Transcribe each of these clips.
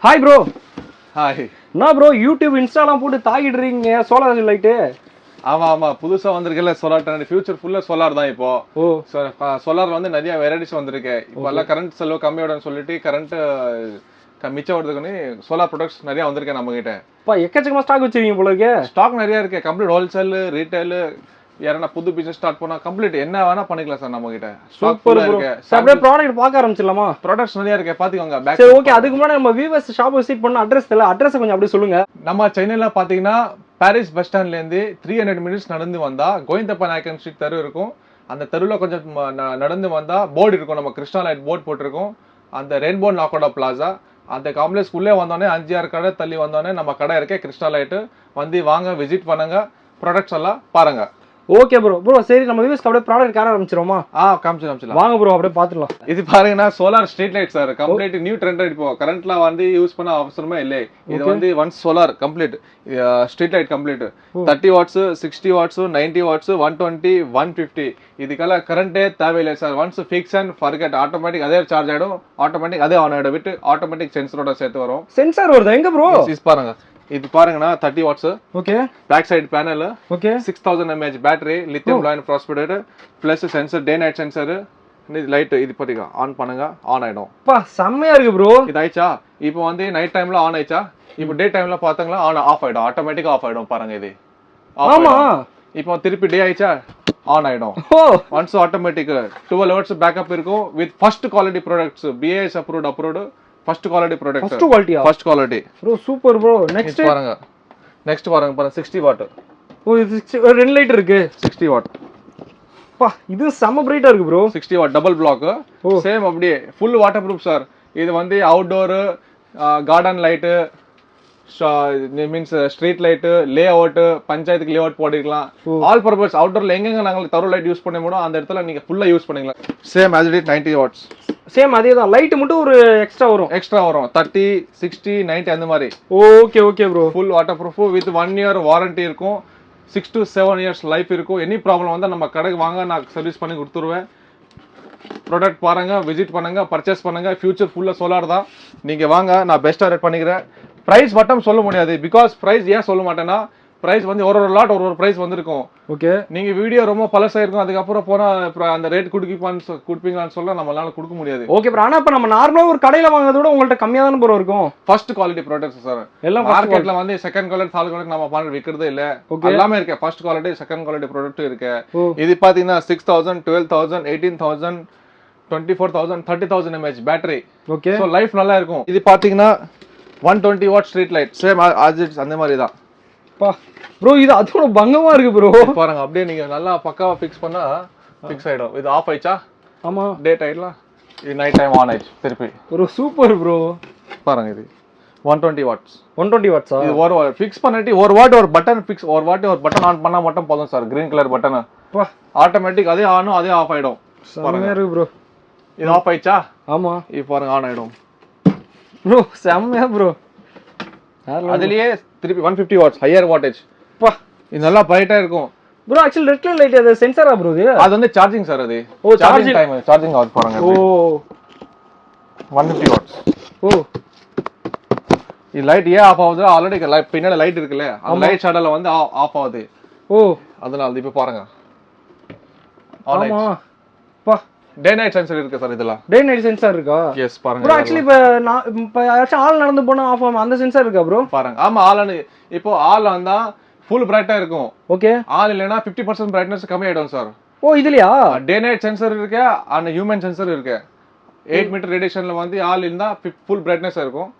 Hi bro. Hi. என்ன bro YouTube இன்ஸ்டாலாம் போட்டு தாக்கிடுறீங்க solar light? ஆமா ஆமா, புதுசா வந்திருக்குல்ல சோலார் ட்ரெண்ட். ஃபியூச்சர் ஃபுல்லா சோலார் தான் இப்போ. சோலார்ல வந்து நிறைய வெரைட்டிஸ் வந்திருக்கு. இப்போ எல்லாம் கரண்ட் செலவு கம்மியோடன்னு சொல்லிட்டு கரண்ட் மிச்சம் வருதுக்குன்னு சோலார் ப்ராடக்ட்ஸ் நிறைய வந்திருக்கு நம்ம கிட்ட. எக்கச்சக்கமா ஸ்டாக் வச்சிருக்கீங்க போல இருக்கு. ஸ்டாக் நிறைய இருக்கு. கம்ப்ளீட் ஹோல்சேல், ரீட்டைல், யாரா புது பிசினஸ் ஸ்டார்ட் பண்ணா கம்ப்ளீட் என்ன வேணா பண்ணிக்கலாம் சார் நம்ம கிட்ட. சூப்பர் இருக்கு. அப்படியே ப்ராடக்ட் பார்க்க ஆரம்பிச்சிடலாமா? ப்ராடக்ட்ஸ் நிறைய இருக்கு, பாத்துக்கோங்க. சரி ஓகே, அதுக்கு முன்னாடி நம்ம வியூவர்ஸ் ஷாப் விசிட் பண்ண அட்ரஸ் தெரியல, அட்ரஸ் கொஞ்சம் அப்படியே சொல்லுங்க. நம்ம சென்னையில பாத்தீங்கன்னா பாரிஸ் பஸ் ஸ்டாண்ட்ல இருந்து 300 மினிட்ஸ் நடந்து வந்தா கோவிந்தப்ப நாயக்கன் ஸ்ட்ரீட் தெரு இருக்கும். அந்த தெருவில் கொஞ்சம் நடந்து வந்தா போர்டு இருக்கும், நம்ம கிருஷ்ணா லைட் போர்டு போட்டிருக்கோம். அந்த ரெயின்போ நாக்கோடா பிளாசா அந்த காம்ப்ளெக்ஸ் உள்ளே வந்தோடனே 5-6 கடை தள்ளி வந்தோடனே நம்ம கடை இருக்கே கிருஷ்ணா லைட்டு. வந்து வாங்க, விசிட் பண்ணுங்க, ப்ராடக்ட்ஸ் எல்லாம் பாருங்க. Okay bro. ப்ரோ சரி, நம்ம வியூவர்ஸ்க்கு அப்படியே ப்ராடக்ட் கார ஆரம்பிச்சிரோமா? காமிச்சிடலாம் வாங்க ப்ரோ, அப்படியே பாத்துடலாம். இது பாருங்கன்னா solar street light sir. Complete new trend. இப்போ கரண்ட்ல வந்து யூஸ் பண்ண அவசரமே இல்லை. இது வந்து once solar complete street light complete 30 watts, 60 watts, 90 watts, 120, 150. இதுக்கெல்லாம் கரண்டே தேவையில்லை sir. Once fix and forget. Automatic அதே சார்ஜ் ஆயிடும், ஆட்டோமேட்டிக் அதே ஆன் ஆயிடும். விட்டு ஆட்டோமேட்டிக் சென்சரோட சேர்த்து வரும். சென்சார் வருது எங்க ப்ரோ? பாருங்க, இது பாருங்கன்னா 30 watts. Okay. Back side panel. Okay. 6000 mAh battery, lithium ion phosphate plus sensor, day night sensor. இது லைட் இது பாத்தீங்க, ஆன் பண்ணுங்க, ஆன் ஆயிடும். பா செம்மையா இருக்கு ப்ரோ. இது ஆயிச்சா? இப்போ வந்து நைட் டைம்ல ஆன் ஆயிச்சா? இப்போ டே டைம்ல பாத்தீங்களா ஆன் ஆஃப் ஆயிடும், ஆட்டோமேட்டிக்கா ஆஃப் ஆயிடும். பாருங்க இது. ஆமா. இப்போ திருப்பி டே ஆயிச்சா ஆன் ஆயிடும். ஒன்ஸ் ஆட்டோமேட்டிக் 12 hours பேக்கப் இருக்கும். With first quality products, BIS approved first quality product. First quality bro. Super bro. Next பாருங்க, பாருங்க 60 வாட். ஓ இது 60 ரெண்டு லைட் இருக்கு. 60 வாட். பா இது செம பிரைட்டா இருக்கு bro. 60 watt double black. Same அப்படியே ஃபுல் வாட்டர் ப்ரூஃப் சார். இது வந்து outdoor, garden light, means street light, lay out, பஞ்சாயத்துக்கு லே அவுட் போட்டுக்கலாம். ஆல் பர்பஸ் அவுட்டோர்ல எங்கெங்க நாங்க தரவு லைட் யூஸ் பண்ண முடியும் அந்த இடத்துல நீங்க ஃபுல்லா யூஸ் பண்ணிக்கலாம். Same as it is 90 watts. Same அதே தான். லைட் மட்டும் ஒரு எக்ஸ்ட்ரா வரும். 30, 60, 90 அந்த மாதிரி. Okay okay bro. Full water proof with 1 year warranty இருக்கும். 6 to 7 years லைஃப் இருக்கும். எனி ப்ராப்ளம் வந்தா நம்ம கடைக்கு வாங்க, நான் சர்வீஸ் பண்ணி கொடுத்துருவேன். ப்ராடக்ட் பாருங்க, விசிட் பண்ணுங்க, பர்ச்சேஸ் பண்ணுங்க. ஃபியூச்சர் ஃபுல்லா சோலார் தான். நீங்க வாங்க, நான் பெஸ்டா ரேட் பண்ணிக்கிறேன். பிரைஸ் மட்டும் சொல்ல முடியாது. பிகாஸ் பிரைஸ் ஏன் சொல்ல மாட்டேன்னா, பிரைஸ் வந்து ஒரு லாட் ஒரு பிரைஸ் வந்திருக்கும். ஓகே. நீங்க வீடியோ ரொம்ப பழசா இருக்கும், அதுக்கப்புறம் போனா அந்த ரேட் கொடுப்பீங்கன்னு சொல்ல நம்மளால கொடுக்க முடியாது. Okay bro. ஆனா இப்ப நம்ம நார்மலா ஒரு கடையில வாங்குறத விட உங்கள்ட்ட கம்மியா தான ப்ரோ இருக்கும். First quality products sir. எல்லாம் மார்க்கெட்ல வந்து செகண்ட் குவாலிட்டி, தேர்ட் குவாலிட்டி நம்ம பண்ணி விக்கிறது இல்ல. எல்லாமே இருக்கு. First quality, second quality product இருக்கு. இது பாத்தீங்கன்னா 6000, 12000, 18000, 24000, 30000 mAh battery. Okay. So life நல்லா இருக்கும். இது பாத்தீங்கன்னா 120 what street light. Same as it அந்த மாதிரி தான். பா ப்ரோ இது அதோட பங்கமா இருக்கு ப்ரோ. பாருங்க, அப்படியே நீங்க நல்லா பக்காவா ஃபிக்ஸ் பண்ணா ஃபிக்ஸ் ஆயிடும். இது ஆஃப் ஆயிச்சா? ஆமா. டே டைம்ல இது நைட் டைம் ஆன் ஆயிச்சு திருப்பி. ஒரு சூப்பர் ப்ரோ. பாருங்க, இது 120 வாட்ஸ். 120 வாட்ஸா? இது ஒரு ஃபிக்ஸ் பண்ணிட்டு ஒரு வாட் ஒரு பட்டன் ஃபிக்ஸ், ஒரு வாட் ஒரு பட்டன் ஆன் பண்ணா மட்டும் போதும் சார். Green colour button. பா ஆட்டோமேட்டிக் அதே ஆனும் அதே ஆஃப் ஆயிடும். பாருங்க இருக்கு ப்ரோ. இது ஆஃப் ஆயிச்சா? ஆமா. இது பாருங்க ஆன் ஆயிடும். ப்ரோ செம்மயா ப்ரோ. அதுலயே திருப்பி 150 வாட்ஸ் ஹையர் வாட்டேஜ். பா இது நல்லா பிரைட்டா இருக்கும். Bro actually red colour light அது சென்சாரா ப்ரோ? அது வந்து சார்ஜிங் சார். அது சார்ஜிங் டைம், சார்ஜிங் ஆன் பாருங்க. ஓ 150 வாட்ஸ். ஓ இது லைட் ஏன் ஆஃப் ஆகுது? ஆல்ரெடி பின்னாடி லைட் இருக்குல்ல, அந்த லைட் ஷேடோல வந்து ஆஃப் ஆகுது. ஓ அதனால இப்ப பாருங்க. ஆமா. பா டே நைட் சென்சார் இருக்கு சார். இதெல்லாம் டே நைட் சென்சார் இருக்கா? எஸ் பாருங்க. ப்ரோ ஆக்சுவலி இப்ப யாராச்சும் ஆள் நடந்து போனா ஆஃப் ஆகும், அந்த சென்சார் இருக்கா ப்ரோ? பாருங்க. ஆமா, இப்போ ஆல் வந்தா ஃபுல் பிரைட்டா இருக்கும். ஓகே. ஆல் இல்லனா 50% பிரைட்னஸ் கம்மி ஆயிடும் சார். ஓ இதுலயா? டே நைட் சென்சார் இருக்கு, அந்த ஹியூமன் சென்சார் இருக்கு. 8 மீட்டர் ரேடியேஷன்ல வந்து ஆல் இருந்தா ஃபுல் பிரைட்னஸ் இருக்கும்.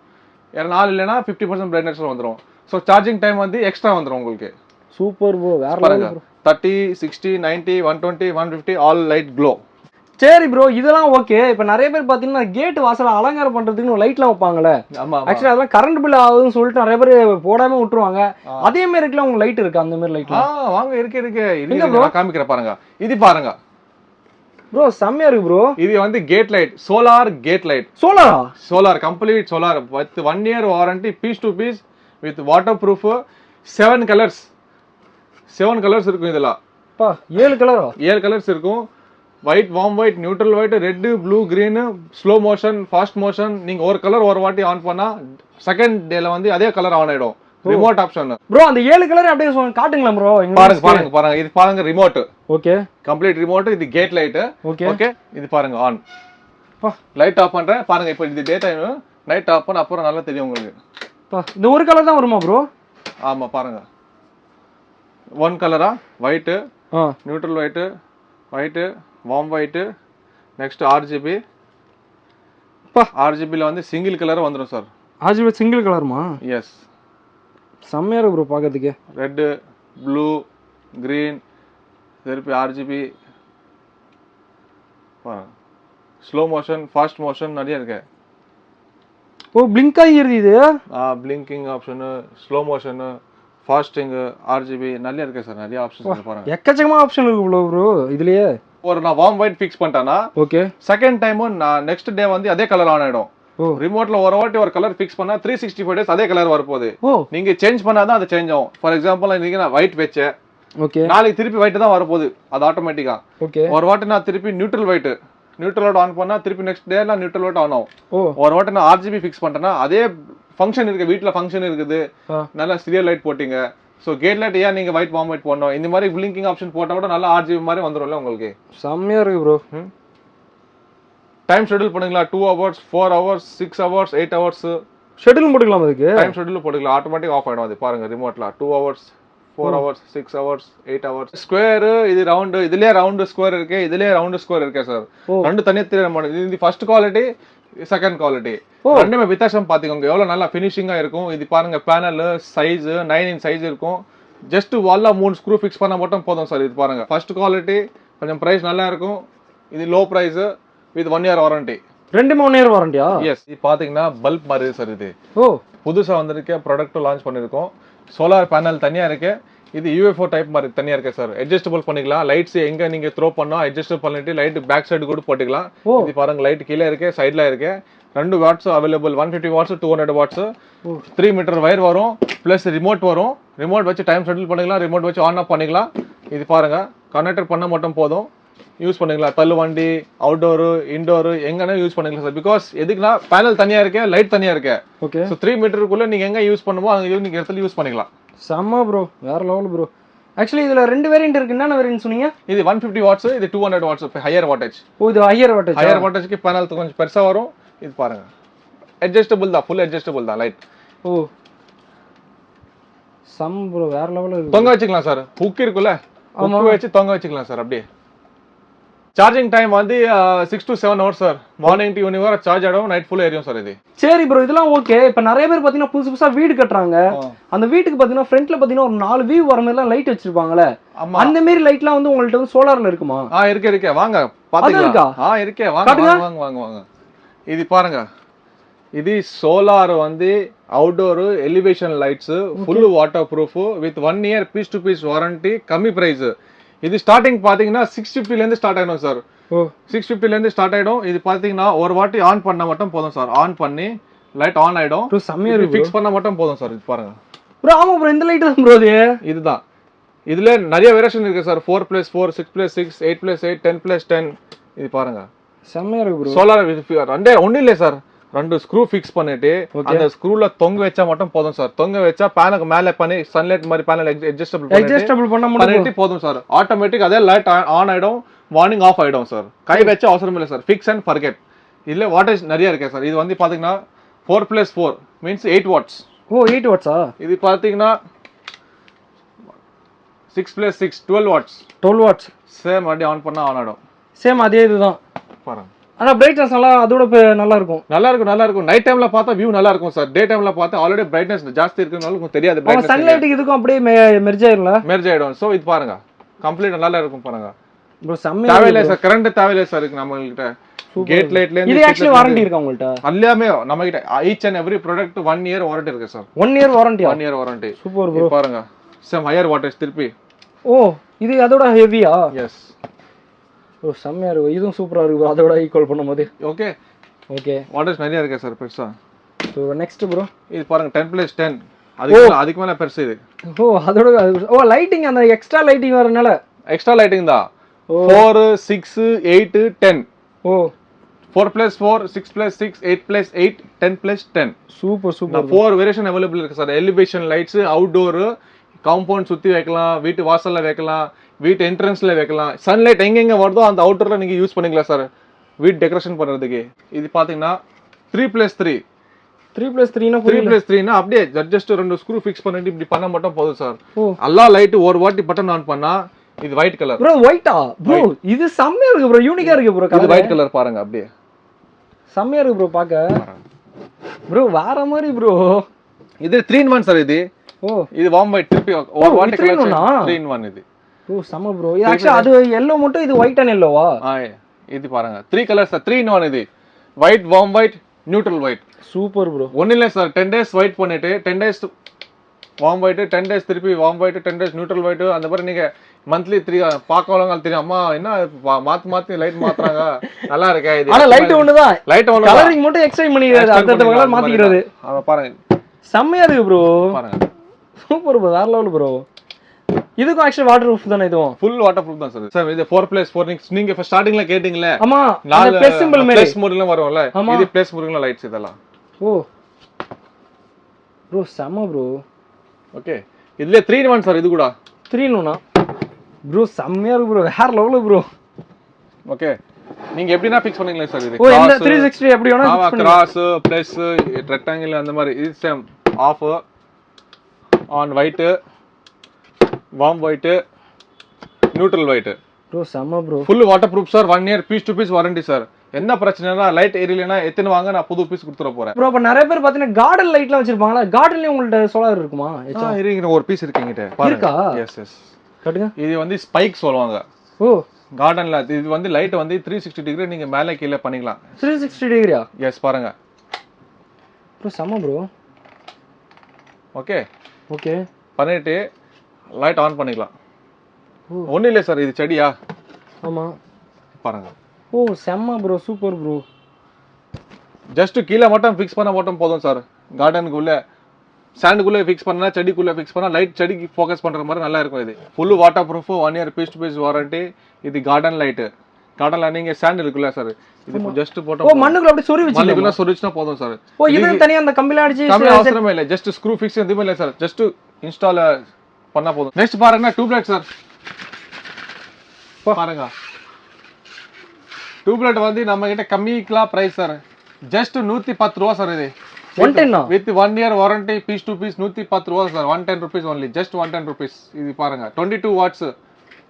ஏன்னா ஆல் இல்லனா 50% பிரைட்னஸ்ல வந்துரும். சோ சார்ஜிங் டைம் வந்து எக்ஸ்ட்ரா வந்துரும் உங்களுக்கு. Super bro. வேற பாருங்க, 30, 60, 90, 120, 150 ஆல் லைட் க்ளோ. சரி ப்ரோ, இதெல்லாம் ஓகே. இப்ப நிறைய பேர் பாத்தீங்கன்னா கேட் வாசல அலங்காரம் பண்றதுக்கு லைட்லாம் வைப்பாங்கல்ல. ஆமா. ஆக்சுவலி அதெல்லாம் கரண்ட் பில் ஆகுதுன்னு சொல்லிட்டு நிறைய பேர் போடாம விட்டுருவாங்க. அதே மாதிரி இருக்குல்ல உங்க லைட் இருக்கு? அந்த மாதிரி லைட்லாம் வாங்க இருக்கு. நான் காமிக்கிறேன் பாருங்க. இது பாருங்க ப்ரோ, செம்மையா இருக்கு ப்ரோ. இது வந்து gate light, solar gate light. சோலாரா? Solar, complete solar with 1 year warranty, piece to piece with water proof. 7 colours இருக்கும். இதெல்லாம் 7 கலரா? 7 கலர்ஸ் இருக்கும். White, warm white, neutral white, red, blue, green, slow motion, fast motion. நீங்க ஒரு colour ஒரு வாட்டி on பண்ணா செகண்ட் டேல வந்து அதே கலர் ஆன் ஆயிடும். Remote option bro. அந்த 7 கலர் அப்படியே காட்டுங்களா ப்ரோ? பாருங்க இது பாருங்க ரிமோட். Okay, complete remote. இது கேட் லைட். ஓகே, இது பாருங்க ஆன். லைட் ஆஃப் பண்றேன் பாருங்க. இப்போ இது டே டைம், நைட் ஆஃப் பண்ண அப்புறம் நல்லா தெரியும் உங்களுக்கு. இந்த ஒரு கலர் தான் வருமா ப்ரோ? ஆமா பாருங்க, ஒன் கலரா, white, neutral white, white, warm white, next RGB. ஆர்ஜிபில வந்து சிங்கிள் கலர் வந்துடும் சார். ஆர்ஜிபி சிங்கிள் கலர்மா? எஸ். செம்மையா இருக்கு ப்ரோ பார்க்கிறதுக்கு. ரெட், ப்ளூ, கிரீன், திருப்பி RGB. Slow motion, fast motion நிறைய இருக்கு. ஓ, பிளிங்க் ஆகிருது இது. Blinking option, slow motion, fasting, RGB நிறைய இருக்கு சார். நிறைய ஆப்ஷன்ஸ் பாருங்க. எக்கச்சக்கமா ஆப்ஷன் இருக்கு ப்ரோ இதுலயே. ஒரு நான் வார்ம் ஒயிட் ஃபிக்ஸ் பண்ணிட்டேன்னா ஓகே, செகண்ட் டைம் நான் நெக்ஸ்ட் டே வந்து அதே கலர் ஆன் ஆயிடும். ரிமோட்ல ஒரு வாட்டி ஒரு கலர் ஃபிக்ஸ் பண்ணா 365 டேஸ் அதே கலர் வரப்போகுது. நீங்க சேஞ்ச் பண்ணாதான் அது சேஞ்ச் ஆகும். ஃபார் எக்ஸாம்பிள் இன்னைக்கு நான் ஒயிட் வச்சேன், ஓகே, நாளைக்கு திருப்பி ஒயிட் தான் வரப்போகுது. அது ஆட்டோமேட்டிக்கா. ஓகே, ஒரு வாட்டி நான் திருப்பி நியூட்ரல் ஒயிட், நியூட்ரல் ஆன் பண்ணா திருப்பி நெக்ஸ்ட் டே நான் நியூட்ரல் ஒயிட் ஆன் ஆகும். ஒரு வாட்டி நான் ஆர்ஜிபி ஃபிக்ஸ் பண்ணிட்டேன்னா அதே ஃபங்க்ஷன் இருக்கு, வீட்ல ஃபங்க்ஷன் இருக்குது, நல்லா சீரியல் லைட் போட்டீங்க. ஸோ கேட் லைட் ஏன் நீங்க ஒயிட் வார்ம் ஒயிட் போடணும், இந்த மாதிரி பிளிங்கிங் ஆப்ஷன் போட்டா கூட நல்லா ஆர்ஜிபி மாதிரி வந்துடும்ல உங்களுக்கு. செம்மையா இருக்கு ப்ரோ. டைம் ஷெட்யூல் பண்ணுங்களா, 2 hours, 4 hours, 6 hours, 8 hours schedule போட்டுக்கலாம். அதுக்கு டைம் ஷெட்யூல் போட்டுக்கலாம், ஆட்டோமேட்டிக் ஆஃப் ஆயிடும். அது பாருங்க ரிமோட்ல 2 hours, 4 hours, 6 hours, 8 hours. Square, இது ரவுண்ட், இதுலயே ரவுண்ட் ஸ்கொயர் இருக்கு, இதுலயே ரவுண்ட் ஸ்கொயர் இருக்கு சார். ரெண்டு தனியா இது ஃபர்ஸ்ட் குவாலிட்டி, செகண்ட் குவாலிட்டி, ரெண்டுமே வித்தியாசம் பாத்துக்கோங்க. எவ்வளவு நல்லா பினிஷிங்கா இருக்கும். இது பாருங்க, பேனல் சைஸ் 9 inch சைஸ் இருக்கும். ஜஸ்ட் வால்ல 3 ஸ்க்ரூ ஃபிக்ஸ் பண்ணா மட்டும் போதும் சார். இது பாருங்க, ஃபர்ஸ்ட் குவாலிட்டி, கொஞ்சம் பிரைஸ் நல்லா இருக்கும். இது low price with 1 year warranty. ரெண்டுமே 1 year வாரண்டியா? எஸ். இது பாத்தீங்கன்னா பல்ப் மாதிரி சார். இது புதுசா வந்திருக்க ப்ராடக்ட் லான்ச் பண்ணிருக்கோம். சோலார் பேனல் தனியா இருக்கு. இது UFO டைப் மாதிரி தனியா இருக்கு சார். அட்ஜஸ்டபிள் பண்ணிக்கலாம். லைட்ஸ் எங்க நீங்க த்ரோ பண்ணா அட்ஜஸ்ட் பண்ணிட்டு லைட் பேக் சைடு கூட போட்டுக்கலாம். இது பாருங்க, லைட் கீழே இருக்கு, சைடுல இருக்கு. 2 watts available, 150 watts, 200 watts, 3 metre wire வரும், பிளஸ் ரிமோட் வரும். ரிமோட் வச்சு டைம் ஷெட்யூல் பண்ணிக்கலாம், ரிமோட் வச்சு ஆன் ஆஃப் பண்ணிக்கலாம். இது பாருங்க, கனெக்டர் பண்ண மட்டும் போதும், யூஸ் பண்ணிக்கலாம். தள்ளு வண்டி, அவுட்டோரு, இன்டோரு எங்கன்னா யூஸ் பண்ணிக்கலாம் சார். பிகாஸ் எதுக்குன்னா பேனல் தனியா இருக்கு, லைட் தனியா இருக்கு. ஓகே, ஸோ 3 மீட்டருக்குள்ள நீங்க எங்க யூஸ் பண்ணுமோ அங்க நீங்க இடத்துல யூஸ் பண்ணிக்கலாம். செம்ம ப்ரோ, வேற லெவல் ப்ரோ. ஆக்சுவலி இதுல 2 வேரியன்ட் இருக்கு. என்ன வேரியன்ட் சொன்னீங்க? இது 150 வாட்ஸ், இது 200 வாட்ஸ், ஹையர் வாட்டேஜ். ஓ, இது ஹையர் வாட்டேஜ். ஹையர் வாட்டேஜ்க்கு பேனல் கொஞ்சம் பெருசா வரும். இது பாருங்க, அட்ஜஸ்டபிள் தான், ஃபுல் அட்ஜஸ்டபிள் தான் லைட். ஓ, சம் ப்ரோ, வேற லெவல் இருக்கு. தொங்க வச்சுக்கலாம் சார். ஹுக் இருக்குல்ல, ஹுக் வச்சு தொங்க வச்சுக்கலாம் சார். அப்படியே சார்ஜிங் டைம் வந்து 6 to 7 hours sir. Morning to evening வரை சார்ஜ் ஆகும், நைட் ஃபுல்லா எரியும் சார். இது சரி ப்ரோ, இதெல்லாம் ஓகே. இப்போ நிறைய பேர் பாத்தீங்கன்னா புதுசா வீடு கட்டுறாங்க. அந்த வீட்டுக்கு பாத்தீங்கன்னா ஃப்ரண்ட்ல பாத்தீங்கன்னா ஒரு 4 வியூ வர மாதிரிலாம் லைட் வச்சிருப்பாங்கல்ல. அந்த மாதிரி லைட்லாம் வந்து உங்கள்ட்ட வந்து சோலார்ல இருக்குமா? இருக்கு, வாங்க பாத்துக்கலாம். இருக்கே, வாங்க. இது பாருங்க, இது சோலார் வந்து outdoor elevation lights, full water proof with 1 year piece to piece warranty, கம்மி பிரைஸ். இது ஸ்டார்டிங் பாத்தீங்கன்னா 650 ல இருந்து ஸ்டார்ட் ஆயிடும் சார். 650 ல இருந்து ஸ்டார்ட் ஆயிடும். இது பாத்தீங்கன்னா ஒரு வாட்டி ஆன் பண்ணா மட்டும் போதும் சார். ஆன் பண்ணி லைட் ஆன் ஆயிடும். ஃபிக்ஸ் பண்ணா மட்டும் போதும் சார். இது பாருங்க ப்ரோ. ஆமா ப்ரோ, இந்த லைட் தான் ப்ரோ. இதுதான். இதுல நிறைய வேரியேஷன் இருக்கு சார். 4+4, 6+6, 8+8, 10+10. இது பாருங்க, செம்மையா இருக்கு ப்ரோ. சோலார் ரெண்டே ஒண்ணு இல்ல சார். 2 ஸ்க்ரூ ஃபிக்ஸ் பண்ணிட்டு அந்த ஸ்க்ரூல தொங்க வச்சா மட்டும் போதும் சார். தொங்க வச்சா பேனலுக்கு மேல பண்ணி சன்லைட் மாதிரி பேனல் அட்ஜஸ்டபிள் பண்ணிட்டு போதும் சார். ஆட்டோமேட்டிக் அதே லைட் ஆன் ஆயிடும், மார்னிங் ஆஃப் ஆயிடும் சார். கை வச்ச அவசரம் இல்லை சார். Fix and forget. இதுல வாட்டேஜ் நிறைய இருக்கு சார். இது வந்து பாத்தீங்கன்னா 4+4 மீன்ஸ் 8 வாட்ஸ். ஓ, 8 வாட்ஸா? இது பாத்தீங்கன்னா 6+6 12 வாட்ஸ். 12 வாட்ஸ். சேம் அப்படியே ஆன் பண்ணா ஆன் ஆயிடும். சேம் அதே இதுதான் பாருங்க. ஆனா பிரைட்னஸ் அதோட நல்லா இருக்கும். நல்லா இருக்கும். நைட் டைம்ல பார்த்தா வியூ நல்லா இருக்கும் சார். டே டைம்ல பார்த்தா ஆல்ரெடி பிரைட்னஸ் ஜாஸ்தி இருக்குனால உங்களுக்கு தெரியாது. பிரைட்னஸ் சன்லைட்டுக்கு இதுக்கும் அப்படியே மெர்ஜ் ஆயிடும். சோ இது பாருங்க, கம்ப்ளீட் நல்லா இருக்கும் பாருங்க ப்ரோ. செம்ம தேவையில்லை சார், கரண்ட் தேவையில்லை சார். இருக்கு நம்ம கிட்ட கேட் லைட்ல இருந்து. இது एक्चुअली வாரண்டி இருக்கா உங்கள்ட்ட? எல்லாமே நம்ம கிட்ட each and every product 1 year warranty இருக்கு சார். 1 year வாரண்டியா? 1 year வாரண்டி. Super bro. பாருங்க, சேம் ஹையர் வாட்டேஜ் திருப்பி. ஓ, இது அதோட ஹெவியா? எஸ். ஓ, செம்மையா இருக்கு. இதுவும் சூப்பரா இருக்கு அதோட ஈக்குவல் பண்ணும்போது. ஓகே, வாட்டேஜ் நிறைய இருக்கு சார் பெருசா. சோ நெக்ஸ்ட் ப்ரோ, இது பாருங்க 10+10. அதுக்கு மேல பெருசு இது. ஓ, அதோட லைட்டிங், அந்த எக்ஸ்ட்ரா லைட்டிங் வரனால. எக்ஸ்ட்ரா லைட்டிங் தான். 4 6 8 10 ஓ 4 plus 4 6 plus 6 8 plus 8 10 plus 10 super 4 variation available இருக்கு sir. Elevation lights, outdoor, compound சுத்தி வைக்கலாம், வீட்டு வாசல்ல வைக்கலாம், வீட்டு என்ட்ரன்ஸ்ல வைக்கலாம். சன்லைட் எங்கெங்க வருதோ அந்த அவுட்டர்ல நீங்க யூஸ் பண்ணிக்கலாம் சார் வீட் டெக்கரேஷன் பண்றதுக்கு. இது பாத்தீங்கன்னா 3+3 3+3 னா அப்படியே ஜஸ்ட் 2 ஸ்க்ரூ ஃபிக்ஸ் பண்ணிட்டு இப்படி பண்ண மட்டும் போதும் சார். எல்லா லைட் ஒரு வாட்டி பட்டன் ஆன் பண்ணா இது ஒயிட் கலர். ப்ரோ ஒயிட்டா ப்ரோ? இது செம்மையா இருக்கு ப்ரோ, யூனிக்கா இருக்கு ப்ரோ. இது ஒயிட் கலர் பாருங்க, அப்படியே செம்மையா இருக்கு ப்ரோ பாக்க. ப்ரோ வேற மாதிரி ப்ரோ. இது 3-in-1 சார். இது இது வார்ம் ஒயிட் திருப்பி ஒரு வாட்டி கலர் 3-in-1 இது. ஓ செம்ம ப்ரோ. இது एक्चुअली அது yellow மட்டும், இது ஒயிட் அண்ட் yellowவா? இது பாருங்க 3 கலர்ஸ் சார். 3-in-1 இது. White, warm white, neutral white. Super bro. ஒண்ணு இல்ல சார், 10 days ஒயிட் பண்ணிட்டு 10 days வார்ம் ஒயிட், 10 days திருப்பி warm white, 10 days neutral white. அந்த மாதிரி நீங்க மந்த்லி 3 பாக்கவங்க தெரியும், அம்மா என்ன மாத்தி லைட் மாத்துறாங்க, நல்லா இருக்கே இது. ஆனா லைட் ஒண்ணுதான், லைட் ஒண்ணு, கலரிங் மட்டும் எக்ஸ்டெண்ட் பண்ணிக்கிறது, அந்த கலர் மாத்திக்கிறது. அத பாருங்க செம்மையா இருக்கு ப்ரோ. பாருங்க சூப்பர் ப்ரோ, வேற லெவல் ப்ரோ. இதுக்கு एक्चुअली வாட்டர் ப்ரூஃப் தானே? இதுவும் ஃபுல் வாட்டர் ப்ரூஃப் தான் சார். சார் இது 4+4 நீங்க ஃபர்ஸ்ட் ஸ்டார்டிங்ல கேட்டிங்களே. ஆமா, அந்த பிளஸ் சிம்பல் மேல பிளஸ் முருங்கல வரும்ல, இது பிளஸ் முருங்கல லைட்ஸ் இதெல்லாம். ஓ ப்ரோ செம்ம ப்ரோ. ஓகே, இதுல 3-in-1 சார். இது கூட 3-in-1 ப்ரோ. செம்மையா இருக்கு ப்ரோ, வேற லெவல் ப்ரோ. ஓகே, நீங்க எப்படினா ஃபிக்ஸ் பண்ணீங்களா சார்? இது ஓ இந்த 360 எப்படி வேணா ஃபிக்ஸ் பண்ணி, கிராஸ், பிளஸ், ரெக்டாங்கிள் அந்த மாதிரி. இது same off on white, warm white, neutral white. Bro செம்ம bro. Full water proof sir. 1 year piece to piece warranty sir. என்ன பிரச்சனைனா லைட் ஏரியலனா எத்தனை வாங்க, நான் புது பீஸ் கொடுத்துற போறேன் ப்ரோ. அப்ப நிறைய பேர் பாத்தீங்கன்னா கார்டன் லைட்லாம் வச்சிருப்பாங்களா? கார்டன்லயே உங்கள்ட்ட சோலார் இருக்குமா? இருங்க, ஒரு பீஸ் இருக்குங்கிட்ட இருக்கா? எஸ் எஸ் காட்டுங்க. இது வந்து ஸ்பைக் சொல்லுவாங்க. ஓ கார்டன்ல இது வந்து லைட் வந்து 360 டிகிரி நீங்க மேலே கீழே பண்ணிக்கலாம். 360 டிகிரியா? எஸ் பாருங்க ப்ரோ செம்ம ப்ரோ. ஓகே ஓகே, பண்ணிட்டு லைட் ஆன் பண்ணிக்கலாம். ஒன்றும் இல்லை சார், இது செடியா? ஆமாம் பாருங்க. ஓ செம்ம ப்ரோ, சூப்பர் ப்ரோ. ஜஸ்ட் கீழே மட்டும் ஃபிக்ஸ் பண்ண மட்டும் போதும் சார். கார்டனுக்குள்ள சாண்டுக்குள்ளே ஃபிக்ஸ் பண்ணா, செடிக்குள்ளே ஃபிக்ஸ் பண்ணா லைட் செடிக்கு ஃபோக்கஸ் பண்ணுற மாதிரி நல்லா இருக்கும். இது full water proof, 1 year piece to piece warranty. இது கார்டன் லைட்டு. கார்டன்ல நீங்க சாண்ட் இருக்குல்ல சார், இது ஜஸ்ட் போட்டா, ஓ மண்ணுக்குள்ள அப்படியே சொறி வச்சு, மண்ணுக்குள்ள சொறிச்சுனா போதும் சார். ஓ இது தனியா அந்த கம்பில அடிச்சு அவசியமே இல்ல, ஜஸ்ட் ஸ்க்ரூ ஃபிக்ஸ் எதுவுமே இல்ல சார், ஜஸ்ட் இன்ஸ்டால் பண்ணா போதும். நெக்ஸ்ட் பாருங்க டியூப்லைட் சார். பாருங்க டியூப்லைட் வந்து நம்ம கிட்ட கம்மிக்கலா பிரைஸ் சார், ஜஸ்ட் 110 ரூபாய் சார். இது 110 with 1 year warranty piece to piece 110 ரூபாய் sir. 110 rupees only, just 110 rupees. இது பாருங்க 22 watts.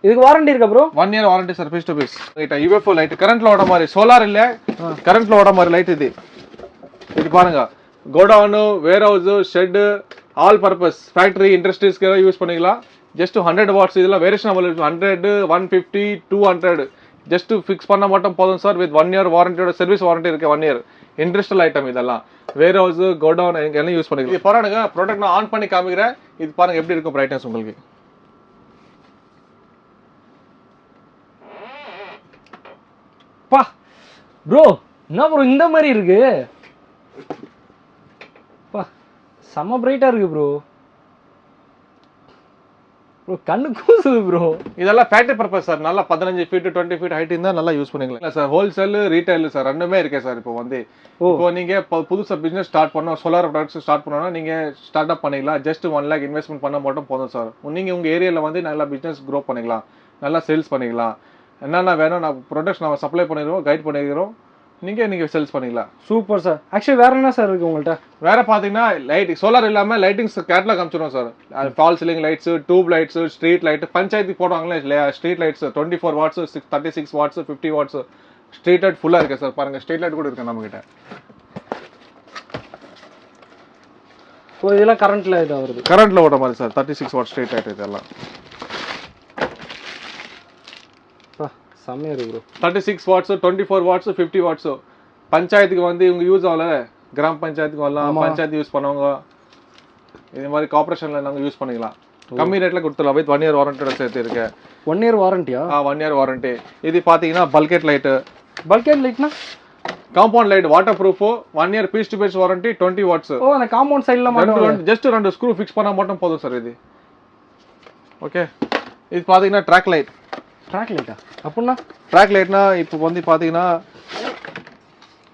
இதுக்கு வாரண்டி இருக்கா bro? 1 year warranty sir, piece to piece. Right, UFO light கரண்ட்ல ஓட மாதிரி, சோலார் இல்ல கரண்ட்ல ஓட மாதிரி லைட் இது. இது பாருங்க godown, warehouse, shed, all purpose factory இண்டஸ்ட்ரீஸ்க்கு யூஸ் பண்ணிக்கலாம். Just 100 watts. இதெல்லாம் வேரியேஷன் அவைலபிள் 100, 150, 200. ஜஸ்ட் ஃபிக்ஸ் பண்ண மட்டும் போதும் சார். வித் 1 year வாரண்டியோட சர்வீஸ் வாரண்டி இருக்கு. 1 year இண்டஸ்ட்ரியல் ஐட்டம் இதெல்லாம். வேர் ஹவுஸ், கோடவுன் எல்லாம் யூஸ் பண்ணிக்கலாம். இது பாருங்க ப்ராடக்ட் நான் ஆன் பண்ணி காமிக்கிறேன். இது பாருங்க எப்படி இருக்கும் பிரைட்னஸ் உங்களுக்கு. பா ப்ரோ, என்ன ப்ரோ இந்த மாதிரி இருக்கு? பா செம்ம பிரைட்டா இருக்கு ப்ரோ. ப்ரோ கண்ணு கூசுது ப்ரோ. இதெல்லாம் ஃபேக்டரி பர்பஸ் சார். நல்லா 15 feet 20 feet ஹைட் இருந்தா நல்லா யூஸ் பண்ணிக்கலாம் சார். ஹோல்சேல், ரீட்டைல் சார் ரெண்டுமே இருக்கு சார். இப்போ வந்து இப்போ நீங்க புதுசா பிசினஸ் ஸ்டார்ட் பண்ணோம், சோலார் ப்ராடக்ட்ஸ் ஸ்டார்ட் பண்ணனும்னா நீங்க ஸ்டார்ட் அப் பண்ணிக்கலாம். ஜஸ்ட் 1 lakh இன்வெஸ்ட்மெண்ட் பண்ண மட்டும் போதும் சார். நீங்க உங்க ஏரியால வந்து நல்லா பிசினஸ் க்ரோ பண்ணிக்கலாம், நல்லா சேல்ஸ் பண்ணிக்கலாம். என்னென்ன வேணும் நான் ப்ராடக்ட்ஸ் நம்ம சப்ளை பண்ணிடுவோம், கைட் பண்ணிடுறோம், நீங்க சேல்ஸ் பண்ணிக்கலாம். Super sir. ஆக்சுவலி வேற என்ன சார் இருக்கு உங்கள்ட்ட? வேற பாத்தீங்கன்னா லைட், சோலார் இல்லாம லைட்டிங்ஸ் கேட்டலாக் காமிச்சிரோம் sir. Fall ceiling lights, tube lights, street light, பஞ்சாயத்துக்கு போடுவாங்களே இல்லையா street lights, 24 watts, 36 watts, 50 watts street light ஃபுல்லா இருக்கு சார். பாருங்க ஸ்ட்ரீட் லைட் கூட இருக்கு நம்ம கிட்ட. ஓ இதெல்லாம் கரண்ட்ல இது வருது, கரண்ட்ல ஓட மாதிரி சார். 36 watts ஸ்ட்ரீட் லைட் இதெல்லாம். செம்மையா இருக்கு ப்ரோ. 36 watts, 24 watts, 50 watts பஞ்சாயத்துக்கு வந்து இவங்க யூஸ் ஆகல, கிராம பஞ்சாயத்துக்கு வரலாம், பஞ்சாயத்து யூஸ் பண்ணவங்க இது மாதிரி கார்ப்பரேஷன்ல நாங்க யூஸ் பண்ணிக்கலாம். கம்மி ரேட்ல கொடுத்துடலாம். வித் 1 year வாரண்டியோட சேர்த்து இருக்கு. 1 year வாரண்டியா? 1 year வாரண்டி. இது பாத்தீங்கன்னா பல்கெட் லைட். பல்கெட் லைட்னா compound light, water proof, 1 year piece to piece warranty, 20 watts. ஓ அந்த காம்பவுண்ட் சைடுல மட்டும் ஜஸ்ட் 2 ஸ்க்ரூ ஃபிக்ஸ் பண்ணா மட்டும் போதும் சார் இது. ஓகே, இது பாத்தீங்கன்னா ட்ராக் லைட். ட்ராக் லைட்டா அப்படின்னா? ட்ராக் லைட்னா இப்போ வந்து பாத்தீங்கன்னா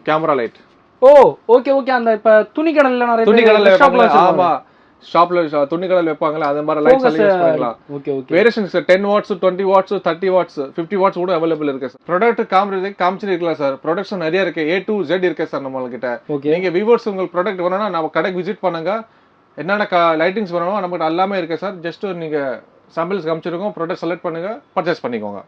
கேமரா லைட். ஓ ஓகே ஓகே. அந்த இப்ப துணி கடையில நிறைய துணி கடையில ஷாப்ல ஆமா ஷாப்ல துணி கடையில வைப்பாங்கல்ல அந்த மாதிரி லைட்ஸ் எல்லாம் யூஸ் பண்ணிக்கலாம். Okay okay. Variations 10 watts 20 watts 30 watts 50 watts கூட அவைலபிள் இருக்கு சார். ப்ராடக்ட் காமிச்சிருக்கலாம் சார். ப்ரொடக்ஷன் நிறைய இருக்கு, A to Z இருக்கு சார் நம்ம கிட்ட. நீங்க வியூவர்ஸ் உங்களுக்கு ப்ராடக்ட் வேணும்னா நம்ம கடைக்கு விசிட் பண்ணுங்க, என்னென்ன லைட்டிங்ஸ் வேணுமோ நமக்கு எல்லாமே இருக்கு சார். ஜஸ்ட் நீங்க சாம்பிள்ஸ் காமிச்சிருக்கோம், ப்ராடக்ட் செலக்ட் பண்ணுங்க, பர்ச்சேஸ் பண்ணிக்கோங்க.